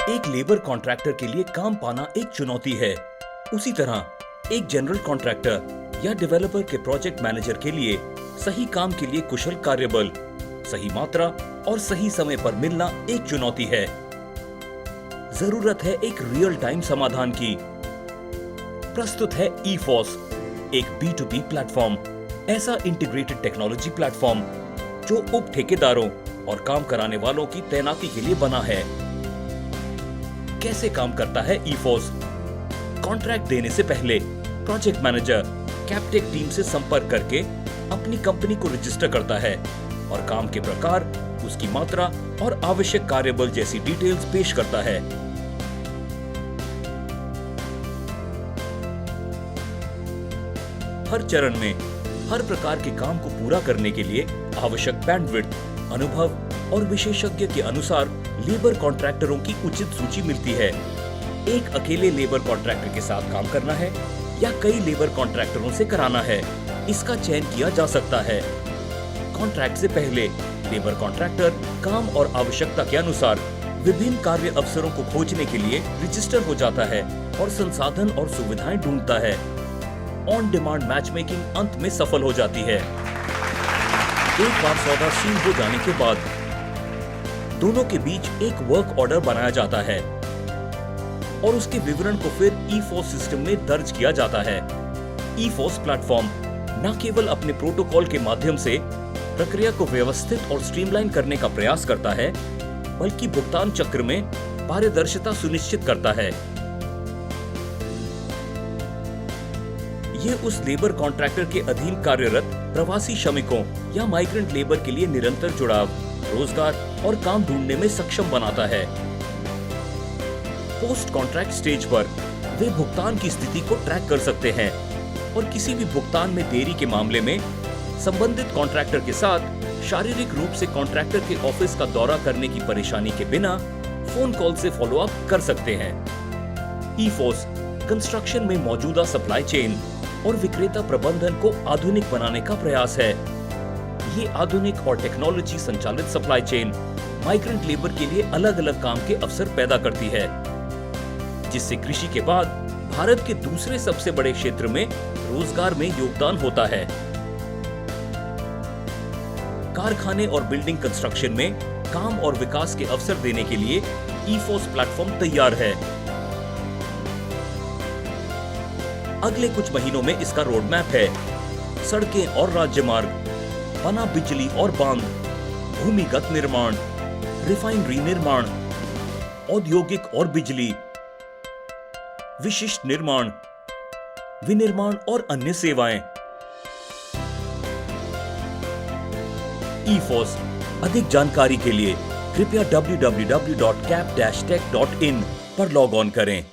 एक labour contractor के लिए काम पाना एक चुनौती है। उसी तरह एक जनरल कॉन्ट्रैक्टर या डेवलपर के प्रोजेक्ट मैनेजर के लिए सही काम के लिए कुशल कार्यबल, सही मात्रा और सही समय पर मिलना एक चुनौती है। जरूरत है एक रियल टाइम समाधान की। प्रस्तुत है ईफॉस, एक B2B प्लेटफॉर्म, ऐसा इंटीग्रेटेड टेक्नोलॉजी प्लेटफॉर्म जो उप ठेकेदारों और काम कराने वालों की तैनाती के लिए बना है। कैसे काम करता है ईफॉस? कॉन्ट्रैक्ट देने से पहले प्रोजेक्ट मैनेजर कैप्टेक टीम से संपर्क करके अपनी कंपनी को रजिस्टर करता है और काम के प्रकार, उसकी मात्रा और आवश्यक कार्यबल जैसी डिटेल्स पेश करता है। हर चरण में हर प्रकार के काम को पूरा करने के लिए आवश्यक बैंडविड्थ, अनुभव और विशेषज्ञ के अनुसार लेबर कॉन्ट्रैक्टरों की उचित सूची मिलती है। एक अकेले लेबर कॉन्ट्रैक्टर के साथ काम करना है या कई लेबर कॉन्ट्रैक्टरों से कराना है, इसका चयन किया जा सकता है। कॉन्ट्रैक्ट से पहले लेबर कॉन्ट्रैक्टर काम और आवश्यकता के अनुसार विभिन्न कार्य अवसरों को खोजने के लिए रजिस्टर हो जाता है और संसाधन और सुविधाएं ढूंढता है। ऑन डिमांड मैच मेकिंग अंत में सफल हो जाती है। एक बार सौदा सील हो जाने के बाद दोनों के बीच एक वर्क ऑर्डर बनाया जाता है और उसके विवरण को फिर ईफॉस सिस्टम में दर्ज किया जाता है। ईफॉस प्लेटफॉर्म न केवल अपने प्रोटोकॉल के माध्यम से प्रक्रिया को व्यवस्थित और स्ट्रीमलाइन करने का प्रयास करता है, बल्कि भुगतान चक्र में पारदर्शिता सुनिश्चित करता है। यह उस लेबर कॉन्ट्रैक्टर के अधीन कार्यरत प्रवासी श्रमिकों या माइग्रेंट लेबर के लिए निरंतर जुड़ाव, रोजगार और काम ढूंढने में सक्षम बनाता है। पोस्ट कॉन्ट्रैक्ट स्टेज पर वे भुगतान की स्थिति को ट्रैक कर सकते हैं और किसी भी भुगतान में देरी के मामले में संबंधित कॉन्ट्रैक्टर के साथ शारीरिक रूप से कॉन्ट्रैक्टर के ऑफिस का दौरा करने की परेशानी के बिना फोन कॉल से फॉलो अप कर सकते हैं। ईफॉस कंस्ट्रक्शन में मौजूदा सप्लाई चेन और विक्रेता प्रबंधन को आधुनिक बनाने का प्रयास है। ये आधुनिक और टेक्नोलॉजी संचालित सप्लाई चेन माइग्रेंट लेबर के लिए अलग अलग काम के अवसर पैदा करती है, जिससे कृषि के बाद भारत के दूसरे सबसे बड़े क्षेत्र में रोजगार में योगदान होता है। कारखाने और बिल्डिंग कंस्ट्रक्शन में काम और विकास के अवसर देने के लिए ईफॉस प्लेटफॉर्म तैयार है। अगले कुछ महीनों में इसका रोड मैप है। सड़कें और राज्य मार्ग, पना बिजली और बांध, भूमिगत निर्माण, रिफाइनरी निर्माण, औद्योगिक और बिजली, विशिष्ट निर्माण, विनिर्माण और अन्य सेवाएं। ईफॉस। अधिक जानकारी के लिए कृपया www.cap-tech.in पर लॉग ऑन करें।